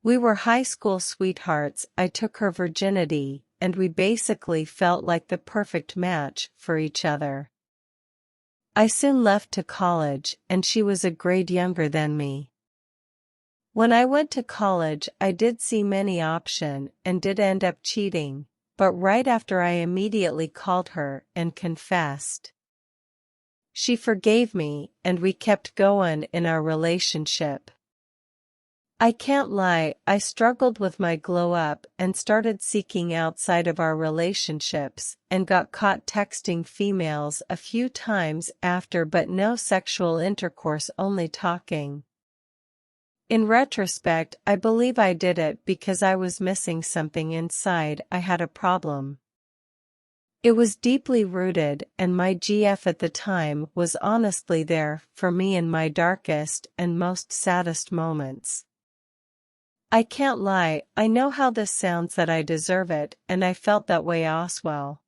We were high school sweethearts. I took her virginity, and we basically felt like the perfect match for each other. I soon left to college, and she was a grade younger than me. When I went to college, I did see many options and did end up cheating, but right after I immediately called her and confessed. She forgave me, and we kept going in our relationship. I can't lie, I struggled with my glow up and started seeking outside of our relationships and got caught texting females a few times after, but no sexual intercourse, only talking. In retrospect, I believe I did it because I was missing something inside. I had a problem. It was deeply rooted, and my GF at the time was honestly there for me in my darkest and most saddest moments. I can't lie, I know how this sounds that I deserve it, and I felt that way as well.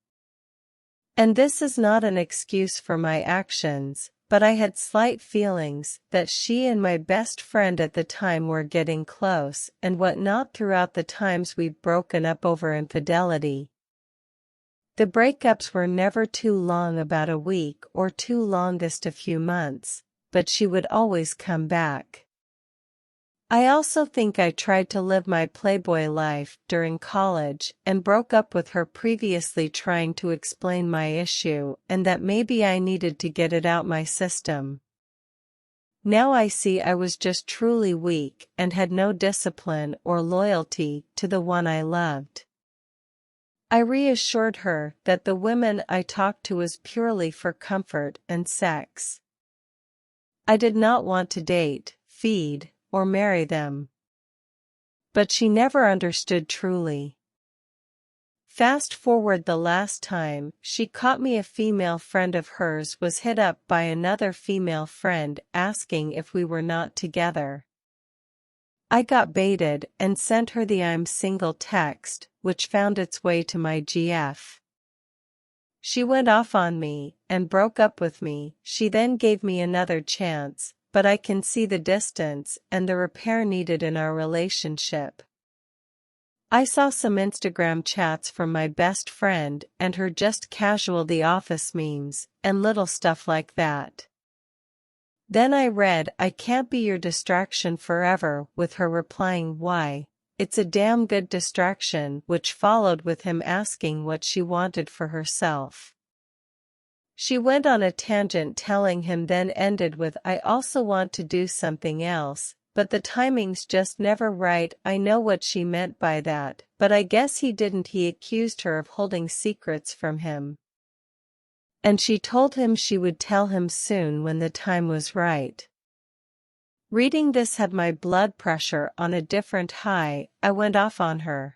And this is not an excuse for my actions, but I had slight feelings that she and my best friend at the time were getting close and whatnot throughout the times we'd broken up over infidelity. The breakups were never too long, about a week or two, longest a few months, but she would always come back. I also think I tried to live my playboy life during college and broke up with her previously, trying to explain my issue and that maybe I needed to get it out my system. Now I see I was just truly weak and had no discipline or loyalty to the one I loved. I reassured her that the women I talked to was purely for comfort and sex. I did not want to date, feed, or marry them. But she never understood truly. Fast forward the last time she caught me, a female friend of hers was hit up by another female friend asking if we were not together. I got baited and sent her the "I'm single" text, which found its way to my GF. She went off on me and broke up with me. She then gave me another chance, but I can see the distance and the repair needed in our relationship. I saw some Instagram chats from my best friend and her, just casual The Office memes, and little stuff like that. Then I read "I can't be your distraction forever," with her replying, "Why? It's a damn good distraction," which followed with him asking what she wanted for herself. She went on a tangent telling him, then ended with, "I also want to do something else, but the timing's just never right." I know what she meant by that, but I guess he didn't. He accused her of holding secrets from him. And she told him she would tell him soon when the time was right. Reading this had my blood pressure on a different high. I went off on her.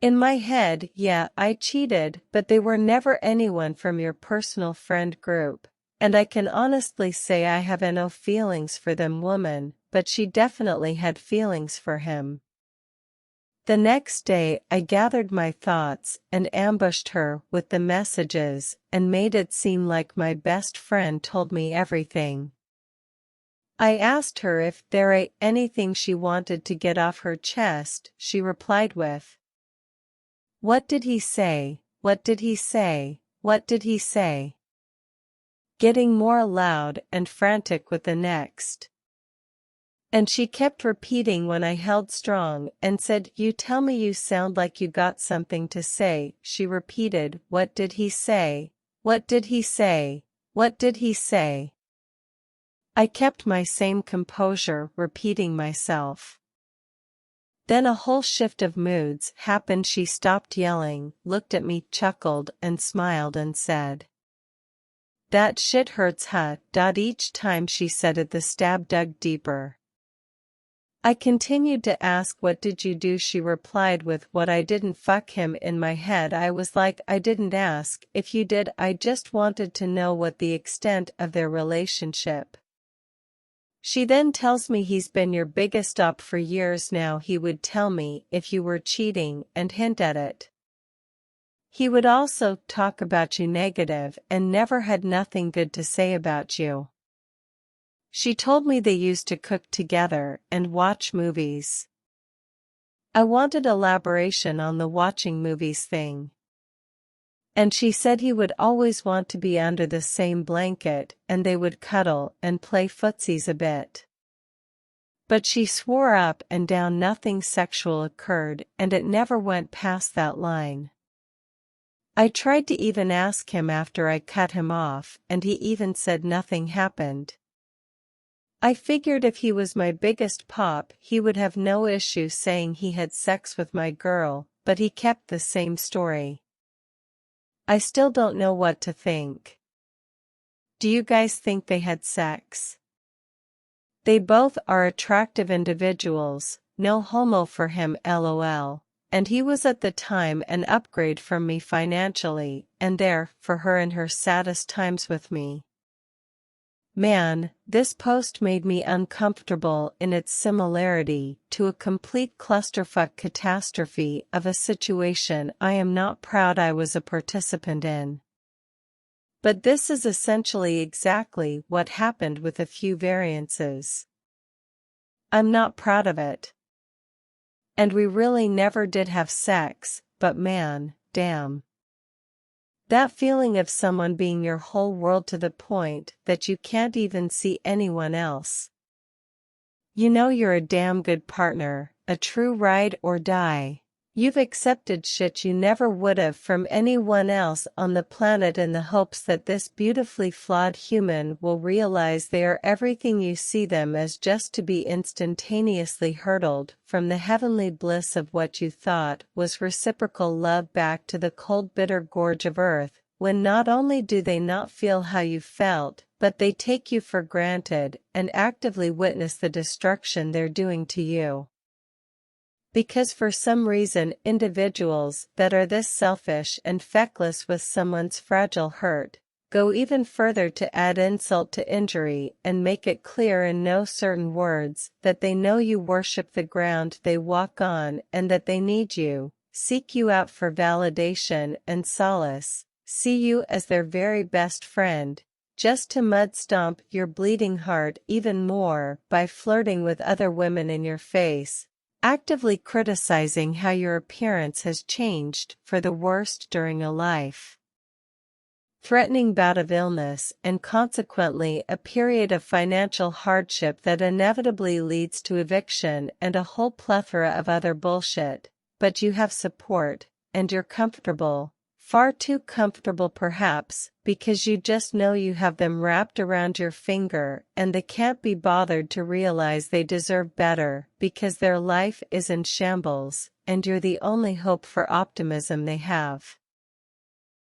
In my head, yeah, I cheated, but they were never anyone from your personal friend group, and I can honestly say I have no feelings for them woman, but she definitely had feelings for him. The next day I gathered my thoughts and ambushed her with the messages and made it seem like my best friend told me everything. I asked her if there was anything she wanted to get off her chest. She replied with, "What did he say? What did he say? What did he say?" Getting more loud and frantic with the next. And she kept repeating when I held strong and said, "You tell me, you sound like you got something to say." She repeated, "What did he say? What did he say? What did he say?" I kept my same composure, repeating myself. Then a whole shift of moods happened. She stopped yelling, looked at me, chuckled and smiled and said, "That shit hurts, huh?" Each time she said it, the stab dug deeper. I continued to ask, "What did you do?" She replied with, "What? I didn't fuck him." In my head I was like, I didn't ask if you did, I just wanted to know what the extent of their relationship. She then tells me he's been your biggest op for years now. He would tell me if you were cheating and hint at it. He would also talk about you negative and never had nothing good to say about you. She told me they used to cook together and watch movies. I wanted elaboration on the watching movies thing. And she said he would always want to be under the same blanket and they would cuddle and play footsies a bit. But she swore up and down nothing sexual occurred and it never went past that line. I tried to even ask him after I cut him off and he even said nothing happened. I figured if he was my biggest pop he would have no issue saying he had sex with my girl, but he kept the same story. I still don't know what to think. Do you guys think they had sex? They both are attractive individuals, no homo for him lol, and he was at the time an upgrade from me financially and there for her in her saddest times with me. Man, this post made me uncomfortable in its similarity to a complete clusterfuck catastrophe of a situation I am not proud I was a participant in. But this is essentially exactly what happened with a few variances. I'm not proud of it. And we really never did have sex, but man, damn. That feeling of someone being your whole world to the point that you can't even see anyone else. You know you're a damn good partner, a true ride or die. You've accepted shit you never would've from anyone else on the planet in the hopes that this beautifully flawed human will realize they are everything you see them as just to be instantaneously hurtled from the heavenly bliss of what you thought was reciprocal love back to the cold bitter gorge of earth, when not only do they not feel how you felt, but they take you for granted and actively witness the destruction they're doing to you. Because for some reason individuals that are this selfish and feckless with someone's fragile hurt, go even further to add insult to injury and make it clear in no certain words that they know you worship the ground they walk on and that they need you, seek you out for validation and solace, see you as their very best friend, just to mud stomp your bleeding heart even more by flirting with other women in your face, actively criticizing how your appearance has changed for the worst during a life threatening bout of illness and consequently a period of financial hardship that inevitably leads to eviction and a whole plethora of other bullshit, but you have support, and you're comfortable, far too comfortable perhaps, because you just know you have them wrapped around your finger and they can't be bothered to realize they deserve better because their life is in shambles, and you're the only hope for optimism they have.